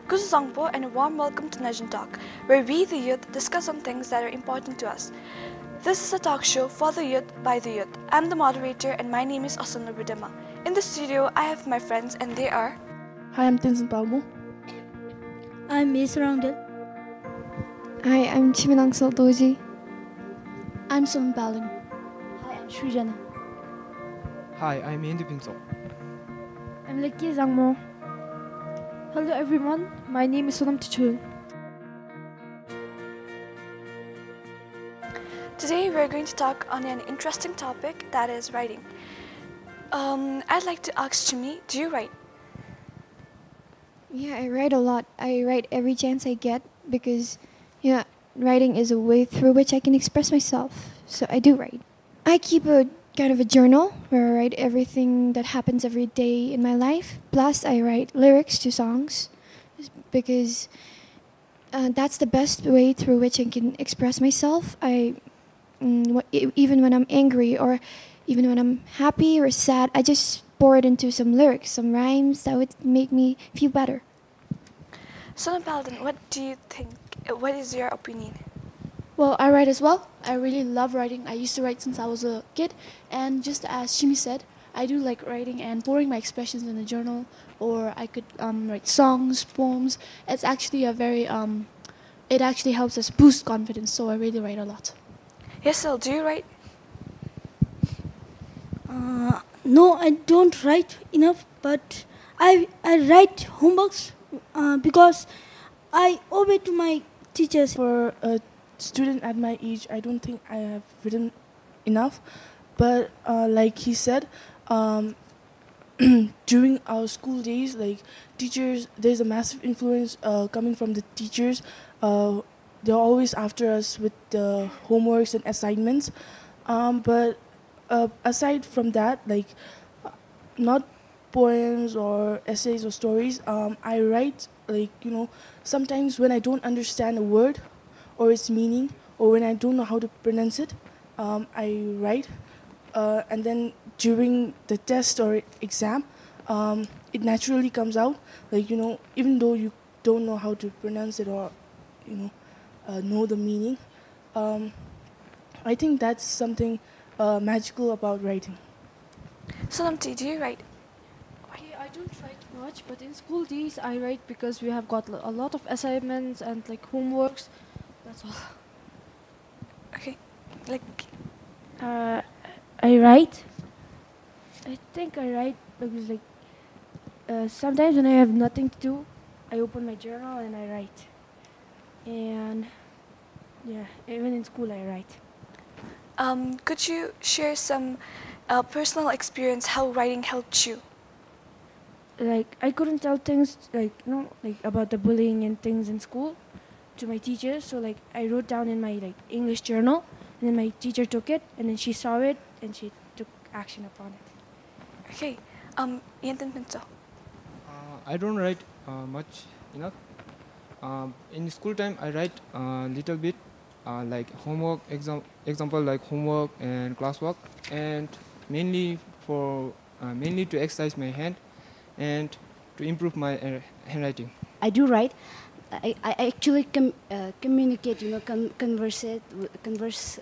Kusuzangpo and a warm welcome to NazhoenTalk, where we, the youth, discuss on things that are important to us. This is a talk show for the youth by the youth. I'm the moderator and my name is Asunla Budema. In the studio, I have my friends and they are... Hi, I'm Tenzin Palmo. I'm Miss Roundel. Hi, I'm Chiminang Saldoji. I'm Sun Baling. Hi, I'm Srijana. Hi, I'm Indy Pinto. I'm Lekki Zangmo. Hello everyone, my name is Sonam Tichul. Today we're going to talk on an interesting topic, that is writing. I'd like to ask Chimi, do you write? Yeah, I write a lot. I write every chance I get because, writing is a way through which I can express myself. So I do write. I keep a kind of a journal where I write everything that happens every day in my life. Plus, I write lyrics to songs because that's the best way through which I can express myself. Even when I'm angry or even when I'm happy or sad, I just pour it into some lyrics, some rhymes that would make me feel better. Sonam Paladin, what do you think? What is your opinion? Well, I write as well. I really love writing. I used to write since I was a kid. And just as Shimi said, I do like writing and pouring my expressions in a journal. Or I could write songs, poems. It's actually it actually helps us boost confidence. So I really write a lot. Yes, Sil, do you write? No, I don't write enough, but I write homeworks because I obey to my teachers. For a student at my age, I don't think I have written enough. But like he said, during our school days, like teachers, there's a massive influence coming from the teachers. They're always after us with the homeworks and assignments. But aside from that, like not poems or essays or stories, I write sometimes when I don't understand a word or its meaning, or when I don't know how to pronounce it, I write. And then during the test or exam, it naturally comes out. Even though you don't know how to pronounce it or know the meaning, I think that's something magical about writing. Sonamti, do you write? Okay, I don't write much, but in school days I write because we have got a lot of assignments and homeworks. That's all. Okay, I write. I think I write because sometimes when I have nothing to do, I open my journal and I write. And yeah, even in school I write. Could you share some personal experience how writing helped you? I couldn't tell things about the bullying and things in school to my teachers, so I wrote down in my English journal, and then my teacher took it, and then she saw it, and she took action upon it. Okay, Yentin Pinto. I don't write much enough. In school time, I write a little bit, like homework, example like homework and classwork, and mainly to exercise my hand and to improve my handwriting. I do write. I actually communicate, converse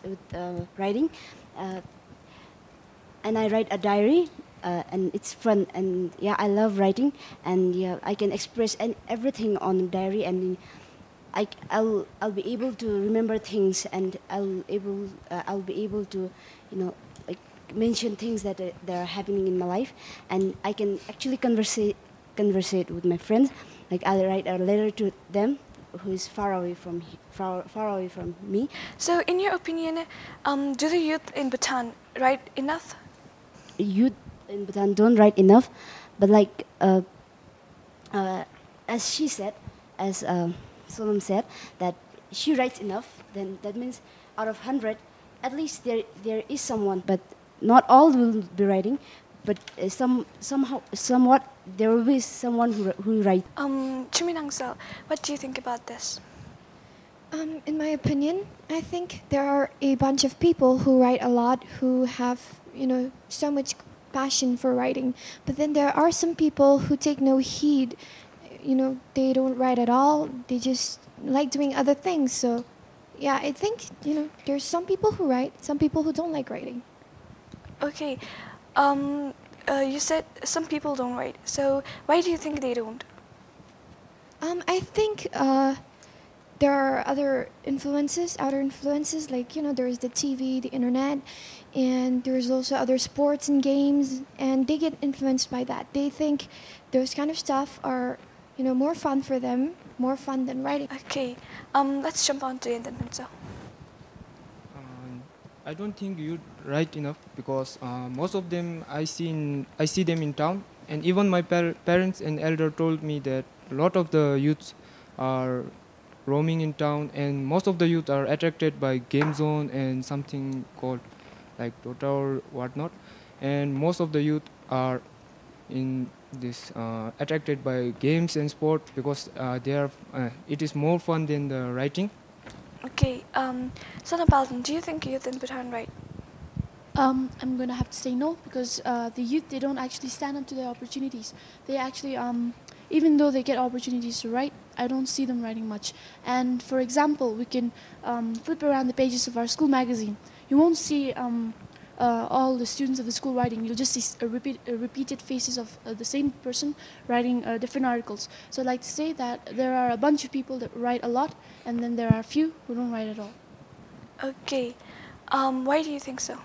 with writing, and I write a diary, and it's fun, and yeah, I love writing, and yeah, I can express everything on the diary, and I'll be able to remember things, and I'll be able to mention things that are happening in my life, and I can actually conversate with my friends. I'll write a letter to them who is far away from me. So, in your opinion, do the youth in Bhutan write enough? Youth in Bhutan don't write enough, but as she said, as Sonam said, that she writes enough, then that means out of 100, at least there is someone, but not all will be writing, but somewhat there will be someone who writes. Chiminangsal, what do you think about this? In my opinion, I think there are a bunch of people who write a lot, who have, so much passion for writing. But then there are some people who take no heed, they don't write at all. They just like doing other things. So, yeah, I think, there's some people who write, some people who don't like writing. Okay, you said some people don't write. So why do you think they don't? I think there are other influences, outer influences, like, there's the TV, the internet, and there's also other sports and games, and they get influenced by that. They think those kind of stuff are, more fun for them, more fun than writing. Okay, let's jump on to it then, Pinso. I don't think you write enough because most of them I see them in town, and even my parents and elder told me that a lot of the youths are roaming in town, and most of the youth are attracted by game zone and something called like Dota or whatnot, and most of the youth are in this attracted by games and sport because it is more fun than the writing. Okay, Sonapaltan, do you think youth in Bhutan write? I'm going to have to say no, because the youth, they don't actually stand up to their opportunities. They actually, even though they get opportunities to write, I don't see them writing much. And for example, we can flip around the pages of our school magazine. You won't see all the students of the school writing. You'll just see repeated faces of the same person writing different articles. So I'd like to say that there are a bunch of people that write a lot, and then there are a few who don't write at all. Okay, why do you think so?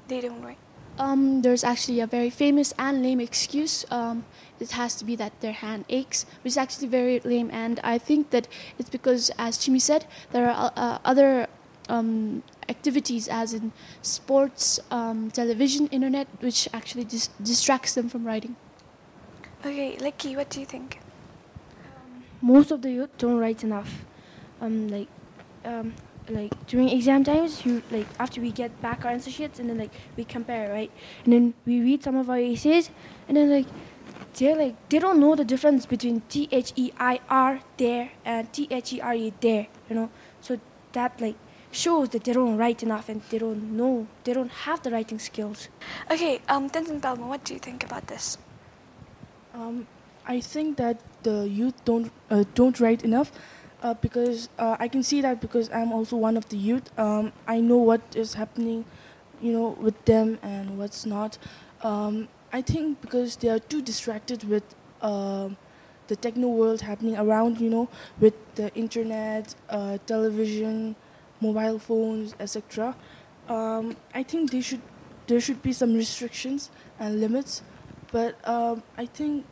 They don't write. There's actually a very famous and lame excuse. It has to be that their hand aches, which is actually very lame. And I think that it's because, as Chimi said, there are other activities, as in sports, television, internet, which actually distracts them from writing. Okay, Lucky, what do you think? Most of the youth don't write enough. Like during exam times, after we get back our answer sheets, and then we compare, right? And then we read some of our essays, and then they don't know the difference between THEIR there and THERE there, So that shows that they don't write enough, and they don't have the writing skills. Okay, Tenzin Palma, what do you think about this? I think that the youth don't write enough because I can see that because I'm also one of the youth. I know what is happening, with them and what's not. I think because they are too distracted with the techno world happening around, with the internet, television, mobile phones, etc. I think there should be some restrictions and limits, but I think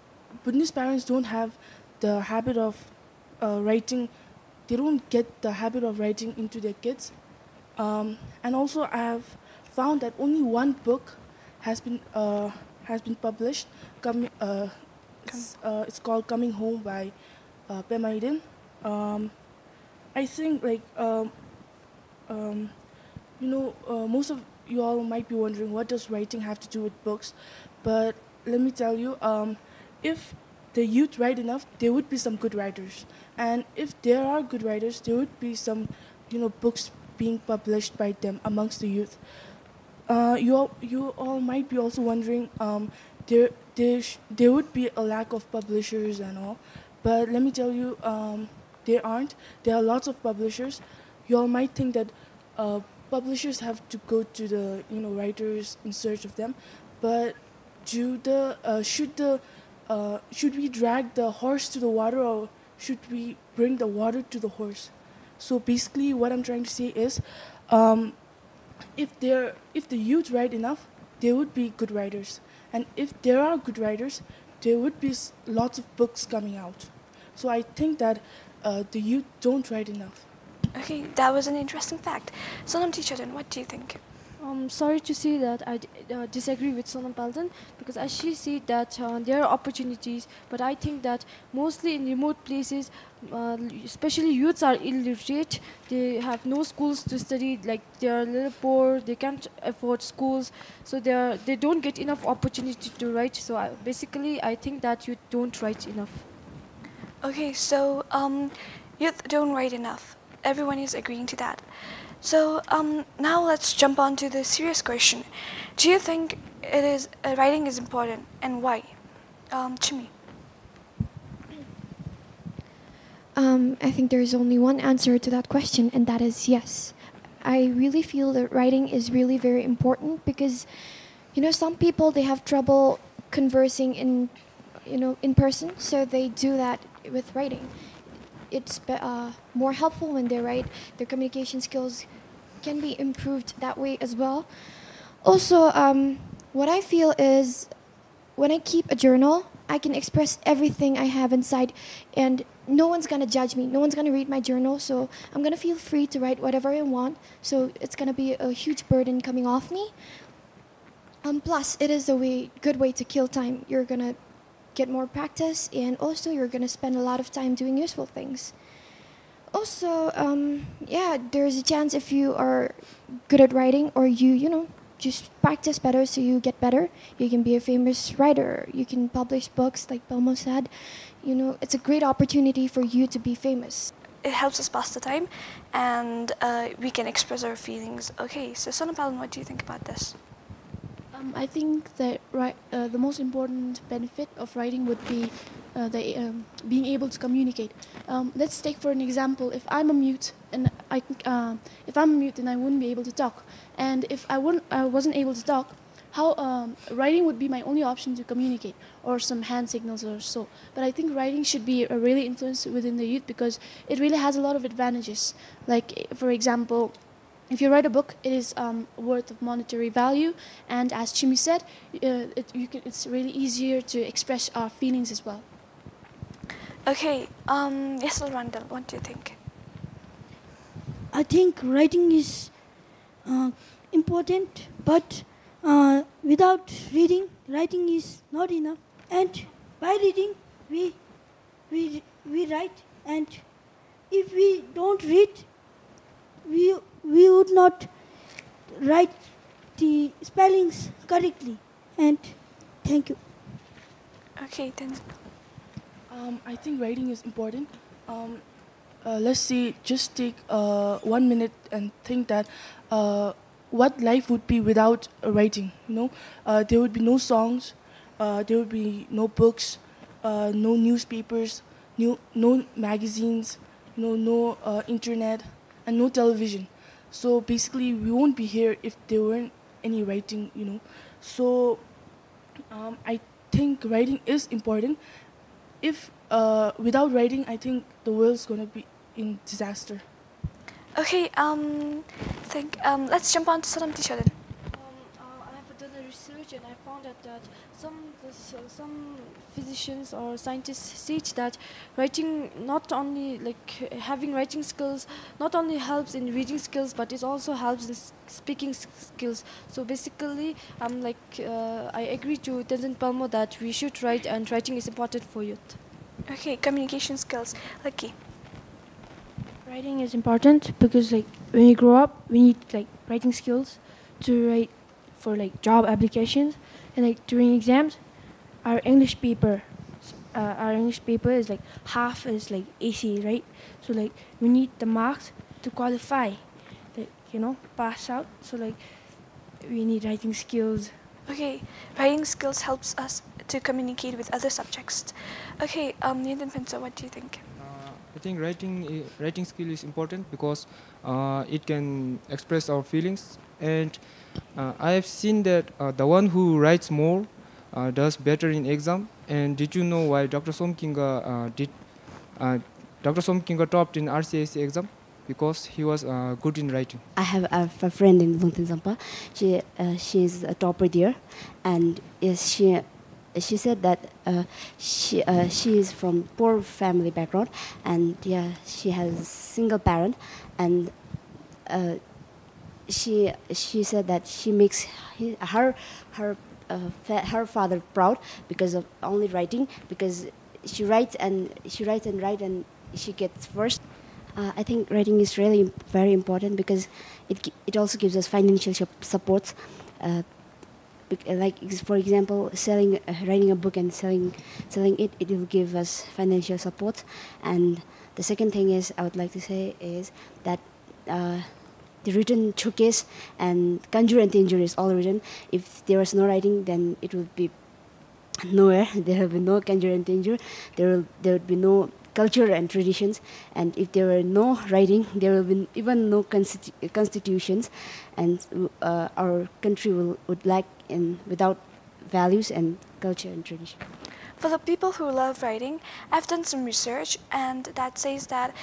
Buddhist parents don't have the habit of writing. They don't get the habit of writing into their kids, and also I have found that only one book has been published. It's called Coming Home by Pemaiden. I think most of you all might be wondering, what does writing have to do with books? But let me tell you, if the youth write enough, there would be some good writers. And if there are good writers, there would be some, books being published by them amongst the youth. You all might be also wondering, there would be a lack of publishers and all, but let me tell you, there aren't. There are lots of publishers. You all might think that publishers have to go to the writers in search of them, but should we drag the horse to the water, or should we bring the water to the horse? So basically, what I'm trying to say is, if the youth write enough, there would be good writers, and if there are good writers, there would be lots of books coming out. So I think that the youth don't write enough. Okay, that was an interesting fact. Sonam Teacharan, what do you think? Sorry to say that I disagree with Sonam Paltan, because I actually see that there are opportunities, but I think that mostly in remote places, especially youths are illiterate. They have no schools to study. They are a little poor. They can't afford schools, so they don't get enough opportunity to write. So I think that you don't write enough. Okay, so youth don't write enough. Everyone is agreeing to that. So now let's jump on to the serious question. Do you think writing is important, and why? Chimi. I think there's only one answer to that question, and that is yes. I really feel that writing is really very important because, some people they have trouble conversing in person, so they do that with writing. It's more helpful when they write. Their communication skills can be improved that way as well. Also, what I feel is when I keep a journal, I can express everything I have inside, and no one's gonna judge me. No one's gonna read my journal, so I'm gonna feel free to write whatever I want. So it's gonna be a huge burden coming off me. Plus, it is a good way to kill time. You're gonna get more practice, and also you're gonna spend a lot of time doing useful things. Also, there's a chance if you are good at writing, or you just practice better so you get better. You can be a famous writer. You can publish books, like Belmo said. It's a great opportunity for you to be famous. It helps us pass the time, and we can express our feelings. Okay, so Sonapal, what do you think about this? I think that the most important benefit of writing would be being able to communicate. Let's take for an example. If I'm a mute and then I wouldn't be able to talk. And if I wasn't able to talk, how writing would be my only option to communicate, or some hand signals or so. But I think writing should be a really influence within the youth because it really has a lot of advantages. Like, for example, if you write a book, it is worth of monetary value, and as Chimi said, it's really easier to express our feelings as well. Okay, yes, Randall, what do you think? I think writing is important, but without reading, writing is not enough. And by reading, we write, and if we don't read, we would not write the spellings correctly. And thank you. Okay, then. I think writing is important. Let's say, just take 1 minute and think that what life would be without writing. There would be no songs, there would be no books, no newspapers, no magazines, no internet, and no television. So basically, we won't be here if there weren't any writing. So I think writing is important. If without writing, I think the world's gonna be in disaster. Okay, let's jump on to Salam Tisha then. I have done a research and I found out that some physicians or scientists teach that writing not only having writing skills not only helps in reading skills, but it also helps in speaking skills. So basically, I agree to Tenzin Palmo that we should write, and writing is important for youth. Okay, communication skills. Lucky. Writing is important because when we grow up, we need writing skills to write for job applications, and during exams, our English paper is half is AC, right? So we need the marks to qualify, pass out. So we need writing skills. Okay, writing skills helps us to communicate with other subjects. Okay, Nitin Pinto, what do you think? I think writing skill is important because it can express our feelings, and I have seen that the one who writes more does better in exam. And did you know why Dr. Somkinga topped in RCSC exam? Because he was good in writing. I have a friend in Lungtin Zampa. She's a topper there, and she said that she is from poor family background, and she has a single parent, and she said that she makes her father proud because of only writing, because she writes and she gets first. I think writing is really very important because it also gives us financial support. For example, writing a book and selling it will give us financial support. And the second thing is I would like to say is that the written showcase and Kanjur and Tinjur is all written. If there was no writing, then it would be nowhere. There will be no Kanjur and Tinjur. There would be no culture and traditions. And if there were no writing, there will be even no constitutions, and our country would lack in without values and culture and tradition. For the people who love writing, I've done some research, and that says that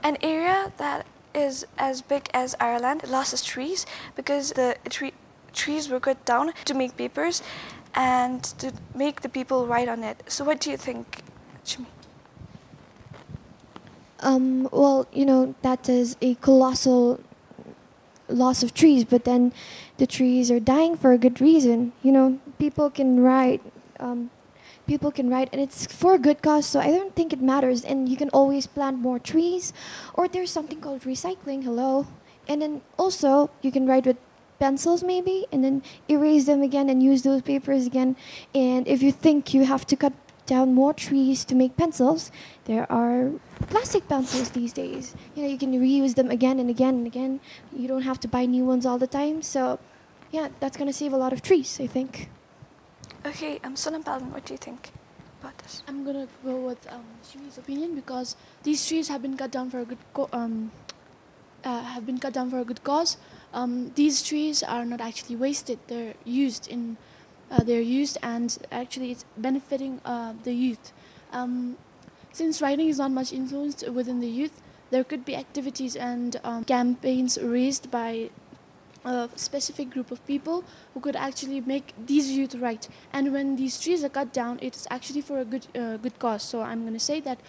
an area that is as big as Ireland lost its trees because the trees were cut down to make papers and to make the people write on it. So what do you think, Shimi? Well, that is a colossal loss of trees, but then the trees are dying for a good reason. People can write. People can write, and it's for a good cause, so I don't think it matters. And you can always plant more trees, or there's something called recycling. Hello. And then also you can write with pencils maybe, and then erase them again and use those papers again. And if you think you have to cut down more trees to make pencils, there are plastic pencils these days. You can reuse them again and again and again. You don't have to buy new ones all the time. So yeah, that's going to save a lot of trees, I think. Okay, Sonam Palan, what do you think about this? I'm gonna go with Shimi's opinion, because these trees have been cut down for a good cause. These trees are not actually wasted; they're used and actually it's benefiting the youth. Since writing is not much influenced within the youth, there could be activities and campaigns raised by a specific group of people who could actually make these youth write. And when these trees are cut down, it's actually for a good cause. So I'm going to say that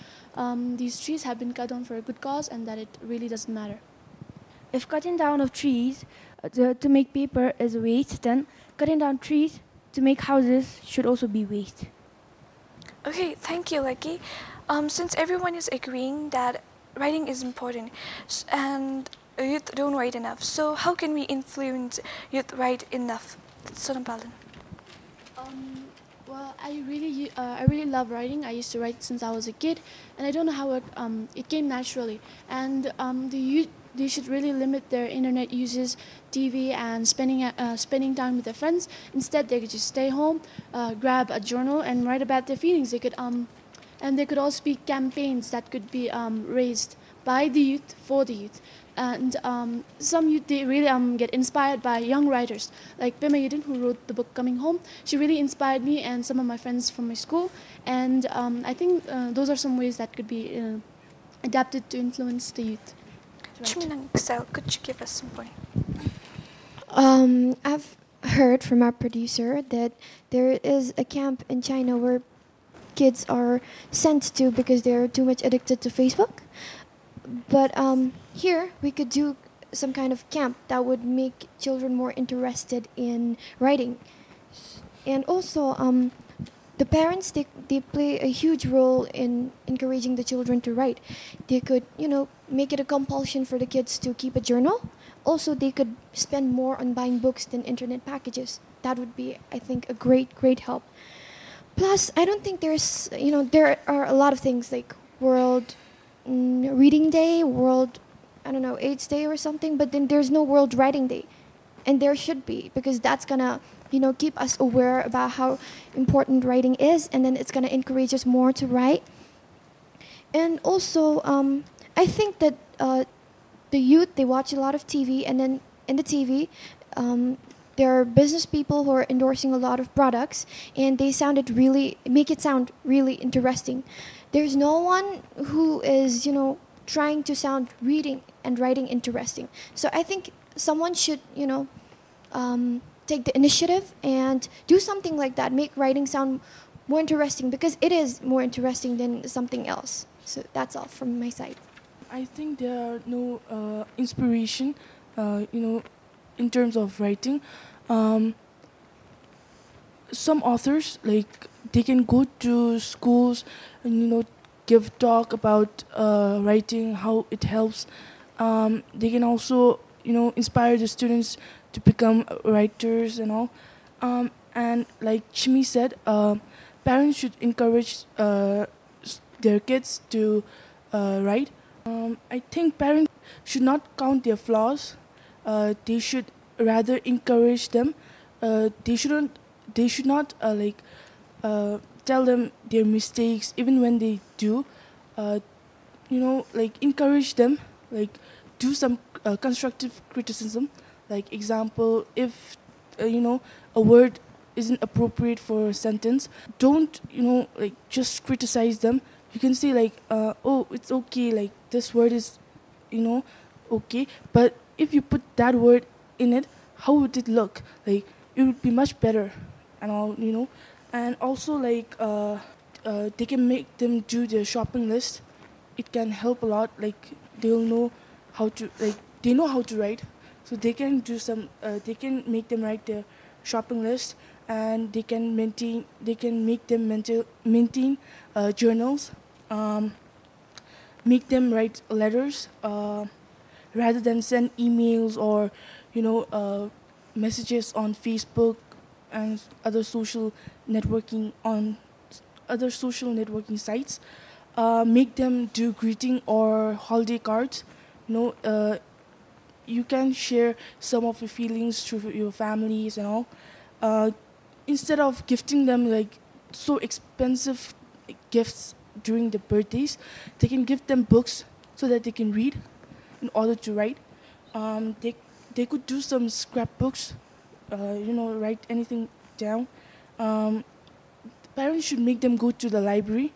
these trees have been cut down for a good cause, and that it really doesn't matter. If cutting down of trees to make paper is a waste, then cutting down trees to make houses should also be waste. Okay, thank you, Lucky. Since everyone is agreeing that writing is important and youth don't write enough, so how can we influence youth write enough? Sonam Palan. Well, I really love writing. I used to write since I was a kid, and I don't know how it came naturally. And the youth, they should really limit their internet uses, TV, and spending time with their friends. Instead, they could just stay home, grab a journal, and write about their feelings. They could also be campaigns that could be raised by the youth for the youth. And some youth, they really get inspired by young writers like Pema Yudin, who wrote the book Coming Home. She really inspired me and some of my friends from my school. And I think those are some ways that could be adapted to influence the youth. Chminang Excel, could you give us some point? I've heard from our producer that there is a camp in China where kids are sent to because they're too much addicted to Facebook. But here we could do some kind of camp that would make children more interested in writing. And also the parents, they play a huge role in encouraging the children to write. They could, make it a compulsion for the kids to keep a journal. Also, they could spend more on buying books than internet packages. That would be, I think, a great help. Plus, I don't think there are a lot of things like World Reading Day, World, AIDS Day or something, but then there's no World Writing Day. And there should be, because that's gonna, keep us aware about how important writing is, and then it's gonna encourage us more to write. And also, I think that the youth, they watch a lot of TV, and then in the TV, there are business people who are endorsing a lot of products, and they make it sound really interesting. There's no one who is, trying to sound reading and writing interesting. So I think someone should, take the initiative and do something like that, make writing sound more interesting, because it is more interesting than something else. So that's all from my side. I think there are no inspiration, in terms of writing. Some authors, they can go to schools and, give talk about writing, how it helps. They can also, inspire the students to become writers and all. And like Chimi said, parents should encourage their kids to write. I think parents should not count their flaws. They should rather encourage them. They should not tell them their mistakes, even when they do. uh, like encourage them, like do some constructive criticism. Like example, if a word isn't appropriate for a sentence, don't like just criticize them. You can say like, oh, it's okay, like this word is you know okay, but if you put that word in it, how would it look? Like it would be much better, and all. And also like they can make them do their shopping list. It can help a lot. Like they'll know how to, like they know how to write, so they can do some. They can make them write their shopping list, and they can maintain. They can make them maintain journals. Make them write letters rather than send emails or messages on Facebook and other social networking sites. Make them do greeting or holiday cards. You know, you can share some of your feelings to your families and all. Uh, Instead of gifting them like so expensive gifts during the birthdays, they can give them books so that they can read in order to write. They could do some scrapbooks, write anything down. Um, Parents should make them go to the library.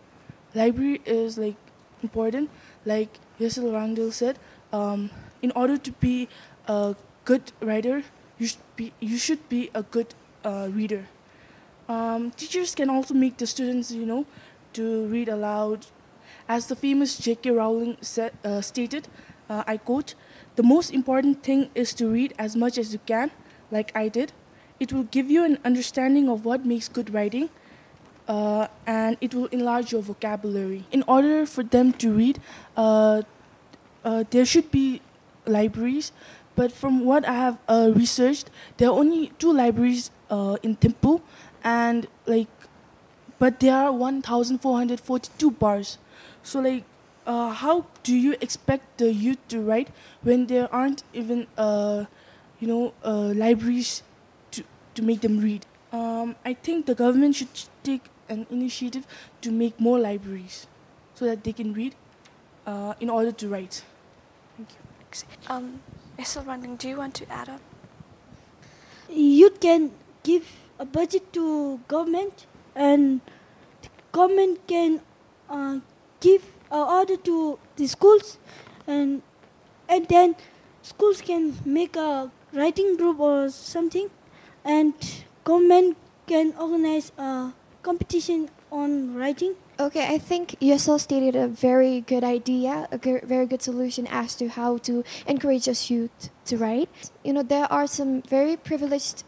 Library is like important. Like Yassil Rangdale said, in order to be a good writer, you should be a good reader. Teachers can also make the students, to read aloud. As the famous J.K. Rowling stated, I quote, "The most important thing is to read as much as you can, like I did. It will give you an understanding of what makes good writing, and it will enlarge your vocabulary." In order for them to read, there should be libraries, but from what I have researched, there are only 2 libraries in Thimphu, and but there are 1,442 bars. So how do you expect the youth to write when there aren't even libraries to make them read? I think the government should take an initiative to make more libraries so that they can read in order to write. Thank you. Mr. Running, do you want to add on? You can give a budget to government, and the government can give an order to the schools, and then schools can make a writing group or something, and government can organize a competition on writing. Okay, I think Yusel stated a very good idea, very good solution as to how to encourage us youth to write. There are some very privileged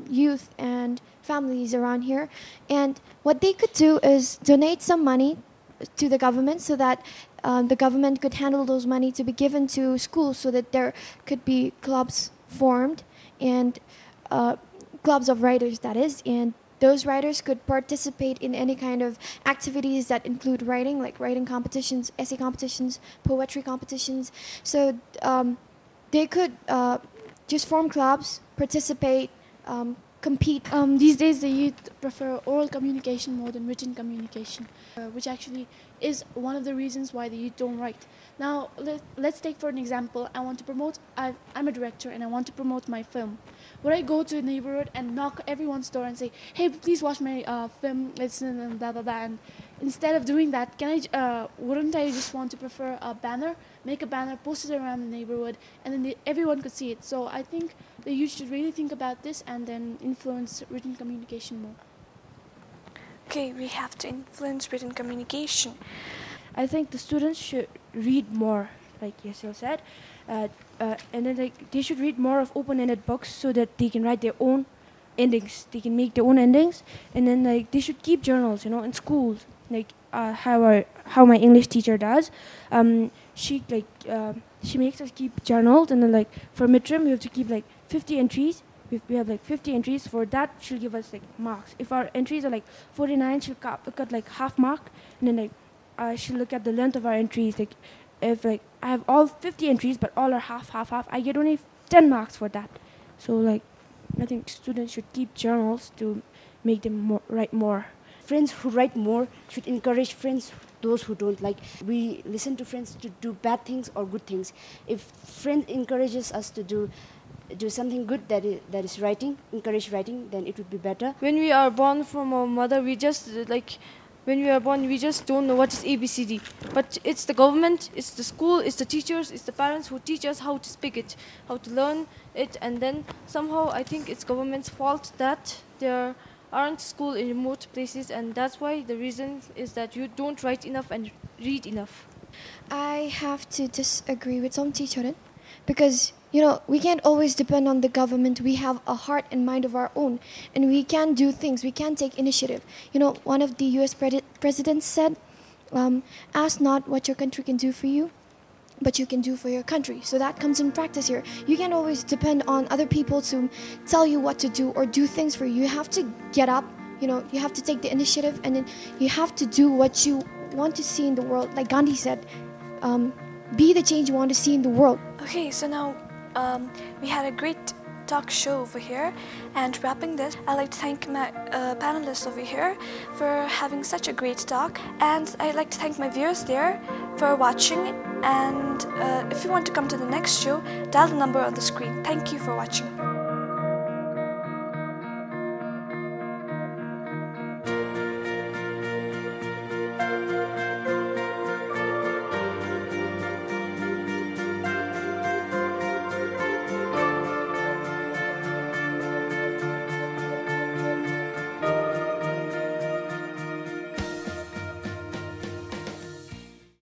youth and families around here, and what they could do is donate some money to the government so that the government could handle those money to be given to schools so that there could be clubs formed and clubs of writers, that is, and those writers could participate in any kind of activities that include writing, like writing competitions, essay competitions, poetry competitions. So they could just form clubs, participate, compete. These days, the youth prefer oral communication more than written communication, which actually is one of the reasons why the youth don't write. Now, let's take for an example. I'm a director and I want to promote my film. Would I go to a neighborhood and knock everyone's door and say, "Hey, please watch my film, listen, and blah, blah, blah." And instead of doing that, wouldn't I just want to prefer a banner, make a banner, post it around the neighborhood, and then everyone could see it. So I think that you should really think about this and then influence written communication more. Okay, we have to influence written communication. I think the students should read more, like Yassil said, and then they should read more of open-ended books so that they can write their own endings. They can make their own endings, and then they should keep journals, in schools, how my English teacher does. She makes us keep journals, and then for midterm we have to keep 50 entries. We have 50 entries. For that, she'll give us marks. If our entries are 49, she'll cut half mark, and then she'll look at the length of our entries. If I have all 50 entries but all are half, I get only 10 marks for that. So I think students should keep journals to make them write more. Friends who write more should encourage friends those who don't. Like, we listen to friends to do bad things or good things. If friend encourages us to do something good, that is writing, encourage writing, then it would be better. When we are born from our mother, we just when we are born, we just don't know what is ABCD. But it's the government, it's the school, it's the teachers, it's the parents who teach us how to speak it, how to learn it. And then somehow I think it's government's fault that there aren't school in remote places, and that's why the reason is that you don't write enough and read enough. I have to disagree with some teacher because we can't always depend on the government. We have a heart and mind of our own, and we can do things. We can take initiative. One of the U.S. presidents said, "Ask not what your country can do for you, but you can do for your country." So that comes in practice here. You can't always depend on other people to tell you what to do or do things for you. You have to get up. You have to take the initiative, and then you have to do what you want to see in the world. Like Gandhi said, be the change you want to see in the world. Okay, so now we had a great talk show over here, and wrapping this, I'd like to thank my panelists over here for having such a great talk, and I'd like to thank my viewers there for watching, and if you want to come to the next show, dial the number on the screen. Thank you for watching.